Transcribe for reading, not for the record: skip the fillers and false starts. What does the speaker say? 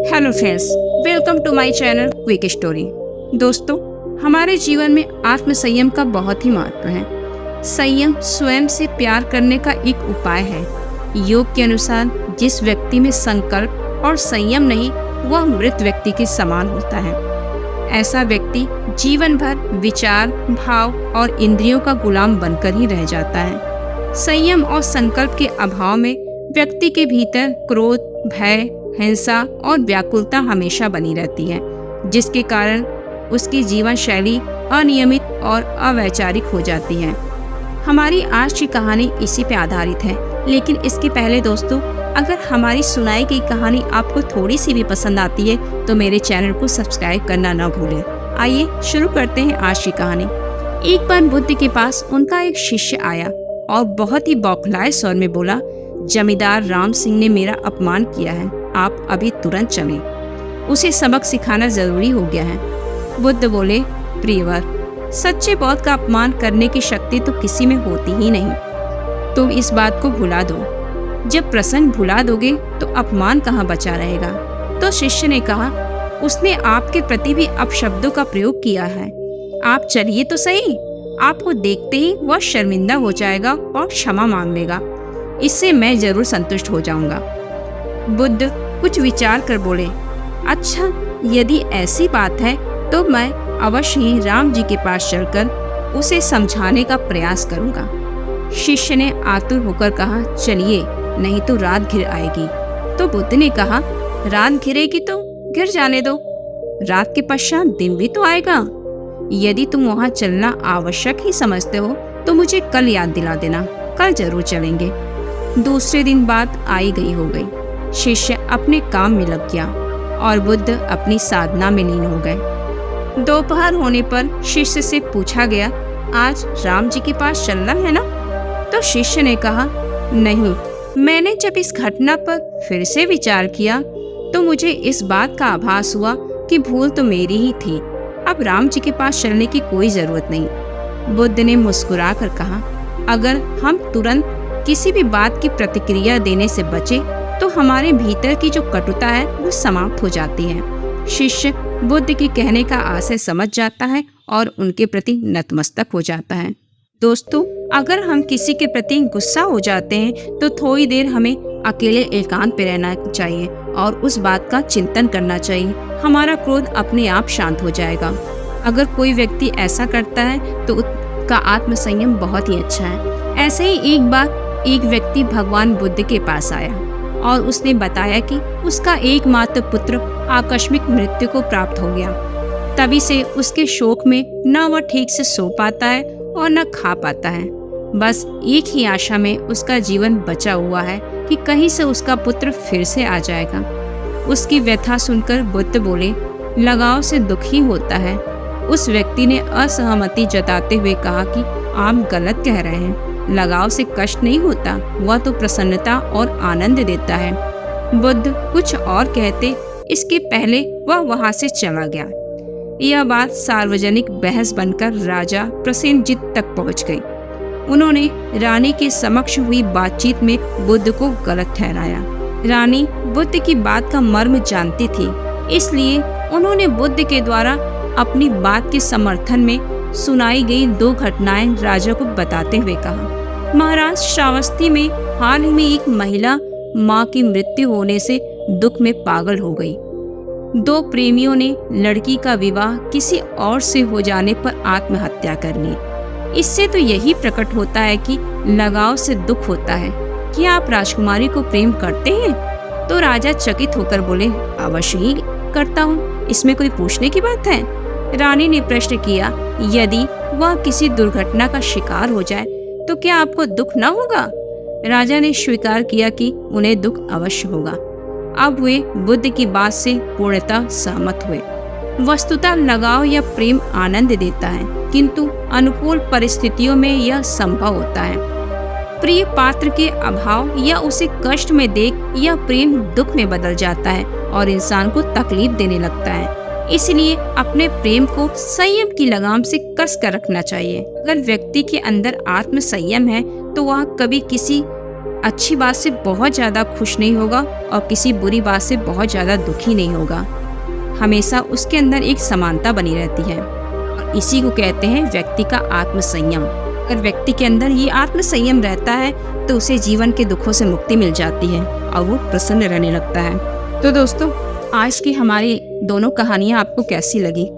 Hello friends, welcome to my channel quick story. दोस्तों, हमारे जीवन में आत्म संयम का बहुत ही महत्व है। संयम स्वयं से प्यार करने का एक उपाय है। योग के अनुसार जिस व्यक्ति में संकल्प और संयम नहीं, वह मृत व्यक्ति के समान होता है। ऐसा व्यक्ति जीवन भर विचार, भाव और इंद्रियों का गुलाम बनकर ही रह जाता है। संयम और संकल्प के अभाव में व्यक्ति के भीतर क्रोध, भय, हिंसा और व्याकुलता हमेशा बनी रहती है, जिसके कारण उसकी जीवन शैली अनियमित और अवैचारिक हो जाती है। हमारी आज की कहानी इसी पे आधारित है, लेकिन इसके पहले दोस्तों, अगर हमारी सुनाई गई कहानी आपको थोड़ी सी भी पसंद आती है तो मेरे चैनल को सब्सक्राइब करना न भूलें। आइए शुरू करते हैं आज की कहानी। एक बार बुद्ध के पास उनका एक शिष्य आया और बहुत ही बौखलाए स्वर में बोला, जमींदार राम सिंह ने मेरा अपमान किया है, आप अभी तुरंत चलें। उसे सबक सिखाना जरूरी हो गया है। बुद्ध बोले, प्रियवर, सच्चे बौद्ध का अपमान करने की शक्ति तो किसी में होती ही नहीं। तुम इस बात को भुला दो। जब प्रसंग भुला दोगे तो अपमान कहाँ बचा रहेगा। तो शिष्य ने कहा, उसने आपके प्रति भी अपशब्दों का प्रयोग किया है। आप चलिए तो सही। आपको देखते ही वह शर्मिंदा हो जाएगा और क्षमा मांग लेगा। इससे मैं जरूर संतुष्ट हो जाऊंगा। बुद्ध कुछ विचार कर बोले, अच्छा, यदि ऐसी बात है तो मैं अवश्य ही राम जी के पास चलकर उसे समझाने का प्रयास करूंगा। शिष्य ने आतुर होकर कहा, चलिए, नहीं तो रात घिर आएगी। तो बुद्ध ने कहा, रात घिरेगी तो घिर जाने दो, रात के पश्चात दिन भी तो आएगा। यदि तुम वहां चलना आवश्यक ही समझते हो तो मुझे कल याद दिला देना, कल जरूर चलेंगे। दूसरे दिन बात आई गई हो गई। शिष्य अपने काम में लग गया और बुद्ध अपनी साधना में लीन हो गए। दोपहर होने पर शिष्य से पूछा गया, आज राम जी के पास चलना है ना? तो शिष्य ने कहा, नहीं, मैंने जब इस घटना पर फिर से विचार किया तो मुझे इस बात का आभास हुआ कि भूल तो मेरी ही थी। अब राम जी के पास चलने की कोई जरूरत नहीं। बुद्ध ने मुस्कुरा कर कहा, अगर हम तुरंत किसी भी बात की प्रतिक्रिया देने से बचे तो हमारे भीतर की जो कटुता है वो समाप्त हो जाती है। शिष्य बुद्ध के कहने का आशय समझ जाता है और उनके प्रति नतमस्तक हो जाता है। दोस्तों, अगर हम किसी के प्रति गुस्सा हो जाते हैं तो थोड़ी देर हमें अकेले एकांत पे रहना चाहिए और उस बात का चिंतन करना चाहिए। हमारा क्रोध अपने आप शांत हो जाएगा। अगर कोई व्यक्ति ऐसा करता है तो उसका आत्मसंयम बहुत ही अच्छा है। ऐसे ही एक बार एक व्यक्ति भगवान बुद्ध के पास आया और उसने बताया कि उसका एकमात्र पुत्र आकस्मिक मृत्यु को प्राप्त हो गया। तभी से उसके शोक में न वह ठीक से सो पाता है और न खा पाता है। बस एक ही आशा में उसका जीवन बचा हुआ है कि कहीं से उसका पुत्र फिर से आ जाएगा। उसकी व्यथा सुनकर बुद्ध बोले, लगाव से दुख ही होता है। उस व्यक्ति ने असहमति जताते हुए कहा कि आप गलत कह रहे हैं। लगाव से कष्ट नहीं होता, वह तो प्रसन्नता और आनंद देता है। बुद्ध कुछ और कहते इसके पहले वह वहां से चला गया। यह बात सार्वजनिक बहस बनकर राजा प्रसेनजित तक पहुंच गई। उन्होंने रानी के समक्ष हुई बातचीत में बुद्ध को गलत ठहराया। रानी बुद्ध की बात का मर्म जानती थी, इसलिए उन्होंने बुद्ध के द्वारा अपनी बात के समर्थन में सुनाई गई दो घटनाएं राजा को बताते हुए कहा, महाराज, श्रावस्ती में हाल ही में एक महिला मां की मृत्यु होने से दुख में पागल हो गई। दो प्रेमियों ने लड़की का विवाह किसी और से हो जाने पर आत्महत्या कर ली। इससे तो यही प्रकट होता है कि लगाव से दुख होता है। क्या आप राजकुमारी को प्रेम करते हैं? तो राजा चकित होकर बोले, अवश्य ही करता हूँ, इसमें कोई पूछने की बात है? रानी ने प्रश्न किया, यदि वह किसी दुर्घटना का शिकार हो जाए तो क्या आपको दुख न होगा? राजा ने स्वीकार किया कि उन्हें दुख अवश्य होगा। अब वे बुद्ध की बात से पूर्णतः सहमत हुए। वस्तुतः लगाव या प्रेम आनंद देता है, किंतु अनुकूल परिस्थितियों में यह संभव होता है। प्रिय पात्र के अभाव या उसे कष्ट में देख यह प्रेम दुख में बदल जाता है और इंसान को तकलीफ देने लगता है। इसलिए अपने प्रेम को संयम की लगाम से कस कर रखना चाहिए। अगर व्यक्ति के अंदर आत्म संयम है तो वह कभी किसी अच्छी बात से बहुत ज़्यादा खुश नहीं होगा और किसी बुरी बात से बहुत ज़्यादा दुखी नहीं होगा। हमेशा उसके अंदर एक समानता बनी रहती है और इसी को कहते हैं व्यक्ति का आत्मसंयम। अगर व्यक्ति के अंदर ये आत्मसंयम रहता है तो उसे जीवन के दुखों से मुक्ति मिल जाती है और वो प्रसन्न रहने लगता है। तो दोस्तों, आज की हमारी दोनों कहानियाँ आपको कैसी लगी